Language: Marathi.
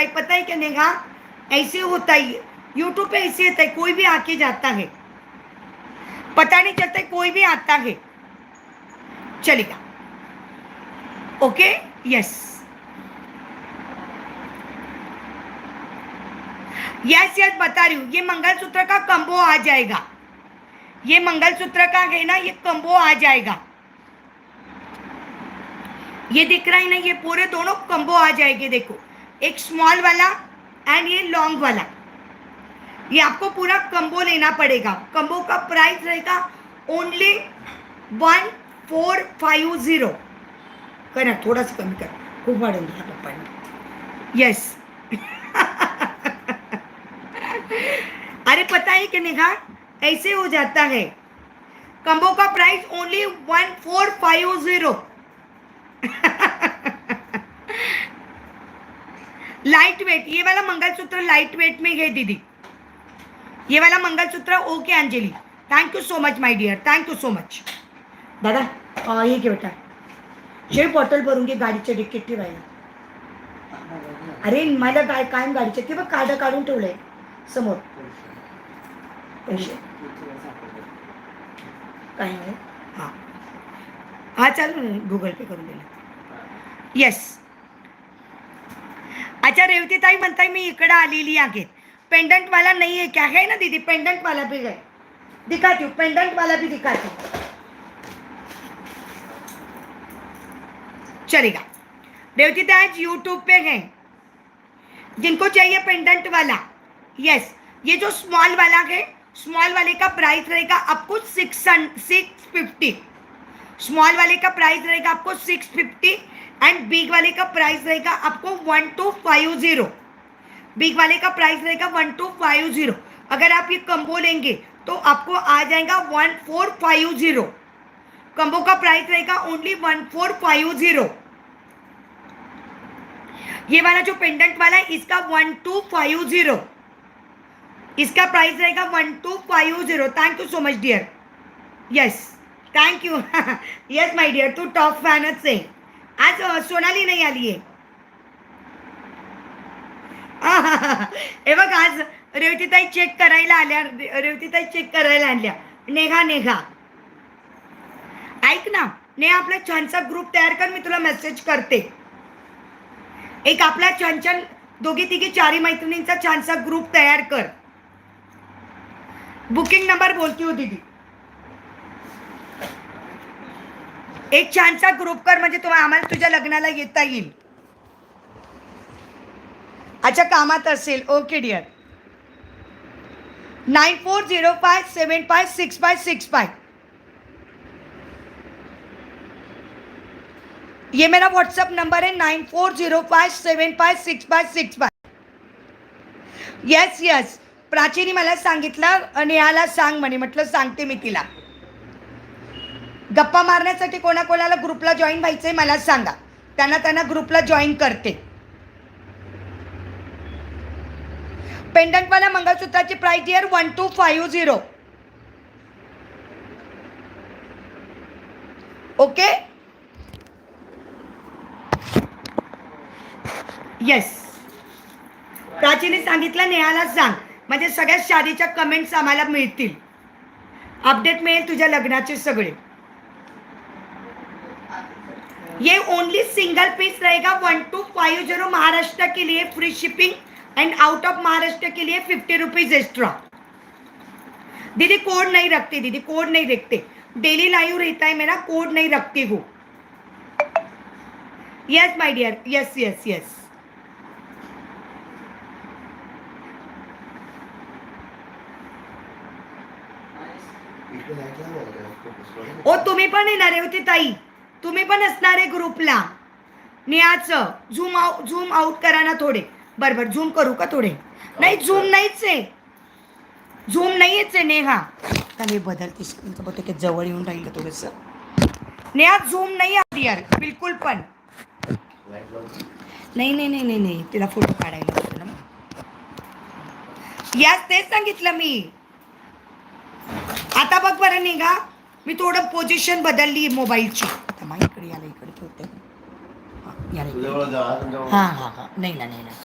है पता है क्या नेहा, ऐसे होता है यूट्यूब पे, ऐसे होता है कोई भी आके जाता है, पता नहीं चलता है कोई भी आता है, चलेगा। ओके यस यस यस बता रही हूँ, ये मंगलसूत्र का कंबो आ जाएगा, ये मंगलसूत्र का है ना, ये कंबो आ जाएगा, ये दिख रहा है ना, ये पूरे दोनों कंबो आ जाएंगे। देखो एक स्मॉल वाला एंड ये लॉन्ग वाला, ये आपको पूरा कंबो लेना पड़ेगा। कंबो का प्राइस रहेगा ओनली 1450। कर थोड़ा सा कम कर, खूप वाढून दिला पप्पाने। यस अरे पता है कि नेहा ऐसे हो जाता है, कंबो का प्राइस ओनली 1450। लाइट वेट, ये वाला मंगलसूत्र लाइट वेट में है दीदी, ये वाला मंगलसूत्र। Okay Anjali, thank you so much my dear, thank you so much. दादा ये घे बेटा, जे बॉटल भरून घे गाडीच्या डिक्कीत ठेवायला। अरे मला कायम गाडीच्या, ते बघ कार्ड काढून ठेवलंय समोर, पैसे काय आहे? हां हां चालू गूगल पे करून दिला। येस अच्छा रेवती ताई म्हणताय मी इकडे आलेली आहे, पेंडेंट वाला नहीं है क्या? है ना दीदी, पेंडेंट वाला भी है, दिखाती हूँ, पेंडेंट वाला भी दिखाती हूँ, चलेगा। रेवती ताई आज यूट्यूब पे है, जिनको चाहिए पेंडेंट वाला, यस ये जो स्मॉल वाला है, स्मॉल वाले का प्राइस रहेगा आपको 650, स्मॉल वाले का प्राइस रहेगा आपको 650 एंड बिग वाले का प्राइस रहेगा आपको 1250। बिग वाले का प्राइस रहेगा 1250। अगर आप ये कंबो लेंगे तो आपको आ जाएगा 1450। कंबो का प्राइस रहेगा ओनली 1450। ये वाला जो पेंडेंट वाला है इसका 1250, इसका प्राइस रहेगा 1250। Thank you so much dear, yes thank you. Yes my dear, तू टॉप फॅनच आहे। आज सोनाली नाही आली आहे, हे बघ आज रेवतीताई चेक करायला आल्या, रेवतीताई चेक करायला आणल्या। नेहा नेहा ऐक ना नेहा, आपला छानसा ग्रुप तयार कर, मी तुला मेसेज करते। एक आपला छान छान दोघी तिघी चारी मैत्रिणींचा छानसा ग्रुप तयार कर। बुकिंग नंबर बोलती हूँ दीदी, एक छानसा ग्रुप कर म्हणजे तुम्हाला आम्हाला तुझ्या लग्नाला येता येईल। अच्छा कामात असेल, ओके डियर। 9405756565, ये मेरा व्हाट्सएप नंबर है 9405756565। यस यस प्राचीने मला सांगितलं नेहाला सांग म्हणे, म्हटलं सांगते मी तिला। गप्पा मारण्यासाठी कोणाकोणाला ग्रुपला जॉईन व्हायचंय मला सांगा, त्यांना ग्रुपला जॉईन करते। पेंडेंट वाला मंगलसूत्राची प्राइस डियर 1250। ओके येस प्राचीने सांगितलं नेहाला सांग, म्हणजे सगळ्या शादीच्या कमेंट्स आम्हाला मिळतील, अपडेट मिळेल तुझ्या लग्नाचे सगळे। ये ओनली सिंगल पीस रहेगा 1250 महाराष्ट्र के लिए, free shipping and out of Maharashtra के लिए 50 रुपीज एक्स्ट्रा। दीदी कोड नहीं रखती, दीदी कोड नहीं रखते, डेली लाइव रहता है मेरा, कोड नहीं रखती हूँ। Yes my Deere, yes yes yes. ओ तुम्ही पण येणार आहे होती ताई, तुम्ही पण असणार आहे ग्रुपला। नेहाचं झूम आउट करा ना थोडे, बरोबर झूम करू का थोडे? नाही झूम नाहीच आहे, झूम नाहीच आहे नेहा, त्याने बदलते स्क्रीन का बघते जवळ येऊन राहिलं थोडंसं। नेहा झूम नाही आली यार बिलकुल पण नाही नाही नाही नाही नाही, तिला फोटो काढायला होतं ना। याच तेच सांगितलं मी। आता बघ बरं निघा, मी थोडं पोझिशन बदलली मोबाईलची, आता माझ्याकडे याला इकडे ठेवते। हां हां हां, नाही ना नाही ना,